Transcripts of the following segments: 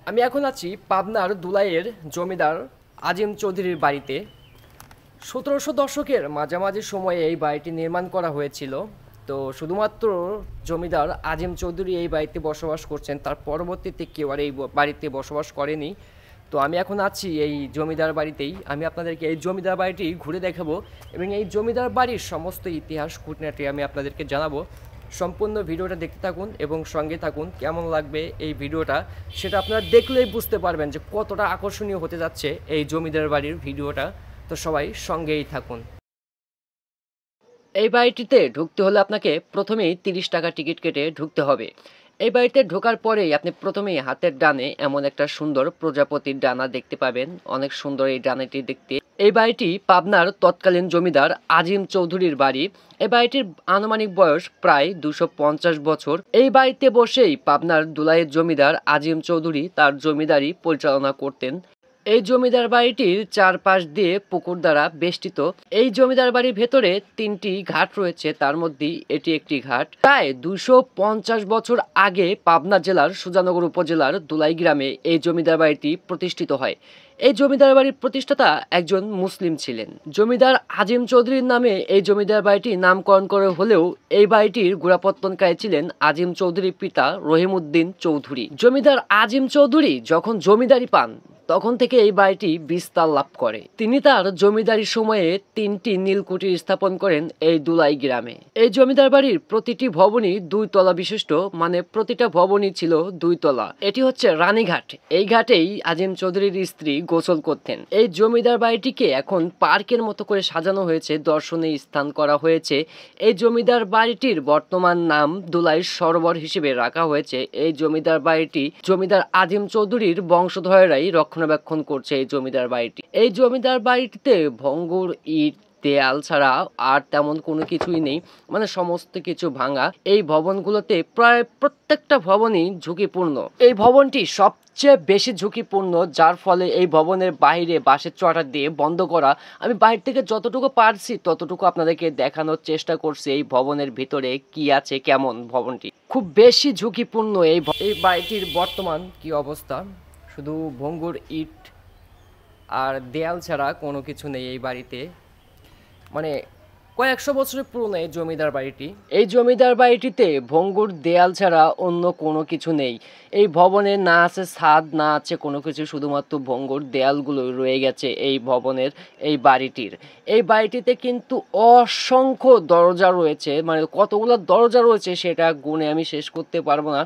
আমি এখন আছি পাবনার দুলাইয়ের জমিদার আজিম চৌধুরীর বাড়িতে। ১৭০০ দশকের মাঝামাঝি সময়ে এই বাড়িটি নির্মাণ করা হয়েছিল। তো শুধুমাত্র জমিদার আজিম চৌধুরী এই বাড়িতে বসবাস করছেন, তার পরবর্তীতে কেউ আর এই বাড়িতে বসবাস করেনি। তো আমি এখন আছি এই জমিদার বাড়িতেই। আমি আপনাদেরকে এই জমিদার বাড়িটি ঘুরে দেখাবো এবং এই জমিদার বাড়ির সমস্ত ইতিহাস খুঁটিনাটি আমি আপনাদেরকে জানাবো। সম্পূর্ণ ভিডিওটা দেখতে থাকুন এবং সঙ্গে থাকুন। কেমন লাগবে এই ভিডিওটা সেটা আপনারা দেখলেই বুঝতে পারবেন যে কতটা আকর্ষণীয় হতে যাচ্ছে এই জমিদার বাড়ির ভিডিওটা। তো সবাই সঙ্গেই থাকুন। এই বাড়িটিতে ঢুকতে হলে আপনাকে প্রথমেই ৩০ টাকা টিকিট কেটে ঢুকতে হবে। এই বাড়িতে ঢোকার পরেই আপনি প্রথমেই হাতের ডানে এমন একটা সুন্দর প্রজাপতির ডানা দেখতে পাবেন। অনেক সুন্দর এই ডানাটি দেখতে। এই বাড়িটি পাবনার তৎকালীন জমিদার আজিম চৌধুরীর বাড়ি। এই বাড়িটির আনুমানিক বয়স প্রায় ২৫০ বছর। এই বাড়িতে বসেই পাবনার দুলাইয়ের জমিদার আজিম চৌধুরী তার জমিদারি পরিচালনা করতেন। এই জমিদার বাড়িটির চারপাশ দিয়ে পুকুর দ্বারা বেষ্টিত। এই জমিদার বাড়ির ভেতরে ৩টি ঘাট রয়েছে, তার মধ্যেই এটি একটি ঘাট। প্রায় ২৫০ বছর আগে পাবনা জেলার সুজানগর উপজেলার দুলাই গ্রামে এই জমিদার বাড়িটি প্রতিষ্ঠিত হয়। এই জমিদার বাড়ির প্রতিষ্ঠাতা একজন মুসলিম ছিলেন। জমিদার আজিম চৌধুরীর নামে এই জমিদার বাড়িটি নামকরণ করা হলেও এই বাড়িটির গোড়াপত্তনকারী ছিলেন আজিম চৌধুরীর পিতা রহিমউদ্দিন চৌধুরী। জমিদার আজিম চৌধুরী যখন জমিদারি পান তখন থেকে এই বাড়িটি বিস্তার লাভ করে। তিনি তার জমিদারি সময়ে ৩টি নীলকুঠি স্থাপন করেন এই দুলাই গ্রামে। এই জমিদার বাড়ির প্রতিটি ভবনই ২ তলা বিশিষ্ট, মানে প্রতিটা ভবনই ছিল ২ তলা। এটি হচ্ছে রানীঘাট। এই ঘাটেই আজিম চৌধুরীর স্ত্রী গোসল করতেন। এই জমিদার বাড়িটিকে এখন পার্কের মতো করে সাজানো হয়েছে, দর্শনীয় স্থান করা হয়েছে। এই জমিদার বাড়িটির বর্তমান নাম দুলাই সরোবর হিসেবে রাখা হয়েছে। এই জমিদার বাড়িটি জমিদার আজিম চৌধুরীর বংশধরেরাই রক্ষণাবেক্ষণ করছে এই জমিদার বাড়িটি। এই জমিদার বাড়িটিতে ভঙ্গুর ইট দেয়াল ছাড়া আর তেমন কোনো কিছুই নেই, মানে সমস্ত কিছু ভাঙা। এই ভবনগুলোতে প্রায় প্রত্যেকটা ভবনই ঝুঁকিপূর্ণ। এই ভবনটি সবচেয়ে বেশি ঝুঁকিপূর্ণ, যার ফলে এই ভবনের বাইরে বাঁশের চটা দিয়ে বন্ধ করা। আমি বাইরে থেকে যতটুকু পারছি ততটুকু আপনাদেরকে দেখানোর চেষ্টা করছি এই ভবনের ভিতরে কি আছে, কেমন ভবনটি। খুব বেশি ঝুঁকিপূর্ণ এই বাড়িটির বর্তমান কি অবস্থা। শুধু ভঙ্গুর ইট আর দেয়াল ছাড়া কোনো কিছু নেই এই বাড়িতে। মানে কয়েকশো বছরের পুরনো এই জমিদার বাড়িটি। এই জমিদার বাড়িটিতে ভঙ্গুর দেয়াল ছাড়া অন্য কোনো কিছু নেই। এই ভবনে না আছে ছাদ, না আছে কোনো কিছু, শুধুমাত্র ভঙ্গুর দেয়ালগুলো রয়ে গেছে এই ভবনের, এই বাড়িটির। এই বাড়িটিতে কিন্তু অসংখ্য দরজা রয়েছে, মানে কতগুলো দরজা রয়েছে সেটা গুণে আমি শেষ করতে পারবো না।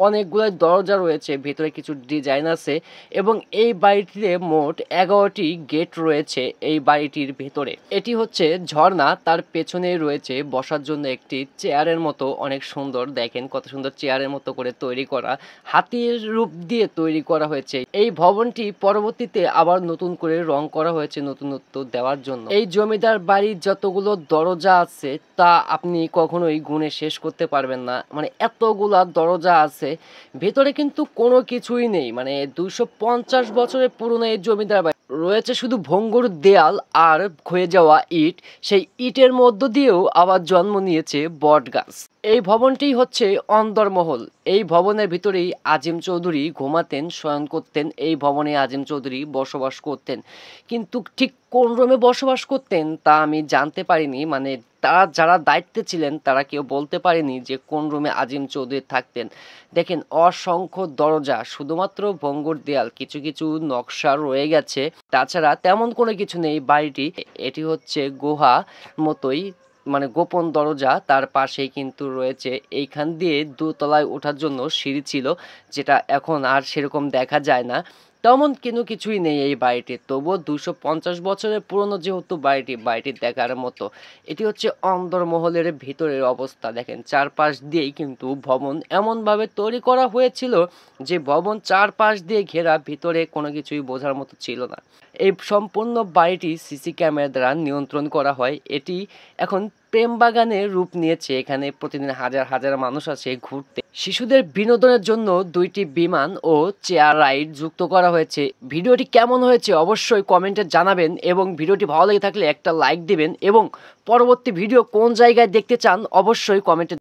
অনেকগুলো দরজা রয়েছে, ভেতরে কিছু ডিজাইন আছে এবং এই বাড়িটিতে মোট 11টি গেট রয়েছে এই বাড়িটির ভেতরে। এটি হচ্ছে ঝর্ণা, তার পেছনেই রয়েছে বসার জন্য একটি চেয়ারের মতো, অনেক সুন্দর। দেখেন কত সুন্দর চেয়ারের মতো করে তৈরি করা, হাতির রূপ দিয়ে তৈরি করা হয়েছে। এই ভবনটি পরবর্তীতে আবার নতুন করে রং করা হয়েছে নতুনত্ব দেওয়ার জন্য। এই জমিদার বাড়ির যতগুলো দরজা আছে তা আপনি কখনোই গুণে শেষ করতে পারবেন না, মানে এতগুলা দরজা আছে। ভেতরে কিন্তু কোনো কিছুই নেই, মানে ২৫০ বছরের পুরনো এই জমিদার বাড়ি। রয়েছে শুধু ভঙ্গুর দেয়াল আর ক্ষয়ে যাওয়া ইট। সেই ইটের মধ্য দিয়েও আবার জন্ম নিয়েছে বট গাছ। এই ভবনটি হচ্ছে অন্দরমহল। এই ভবনের ভিতরেই আজিম চৌধুরী ঘুমাতেন, শয়ন করতেন। এই ভবনে আজিম চৌধুরী বসবাস করতেন, কিন্তু ঠিক কোন রুমে বসবাস করতেন তা আমি জানতে পারিনি। মানে তারা যারা দায়িত্বে ছিলেন তারা কেউ বলতে পারেনি যে কোন রুমে আজিম চৌধুরী থাকতেন। দেখেন অসংখ্য দরজা, শুধুমাত্র ভঙ্গুর দেয়াল, কিছু কিছু নকশা রয়ে গেছে, তাছাড়া তেমন কোনো কিছু নেই বাড়িটি। এটি হচ্ছে গুহা মতোই, মানে গোপন দরজা। তার পাশেই কিন্তু রয়েছে, এইখান দিয়ে দোতলায় ওঠার জন্য সিঁড়ি ছিল, যেটা এখন আর সেরকম দেখা যায় না। তেমন কোনো কিছুই নেই এই বাড়িটি, তবুও ২৫০ বছরের পুরনো যেহেতু বাড়িটি দেখার মতো। এটি হচ্ছে অন্দরমহলের ভিতরের অবস্থা। দেখেন চারপাশ দিয়েই কিন্তু ভবন এমনভাবে তৈরি করা হয়েছিল যে ভবন চারপাশ দিয়ে ঘেরা, ভিতরে কোনো কিছুই বোঝার মতো ছিল না। এই সম্পূর্ণ বাড়িটি সিসি ক্যামেরা দ্বারা নিয়ন্ত্রণ করা হয়। এটি এখন প্রেম বাগানের রূপ নিয়েছে। এখানে প্রতিদিন হাজার হাজার মানুষ আসে ঘুরতে। শিশুদের বিনোদনের জন্য 2টি বিমান ও চেয়ার রাইড যুক্ত করা হয়েছে। ভিডিওটি কেমন হয়েছে অবশ্যই কমেন্টে জানাবেন এবং ভিডিওটি ভালো লেগে থাকলে একটা লাইক দিবেন এবং পরবর্তী ভিডিও কোন জায়গায় দেখতে চান অবশ্যই কমেন্টে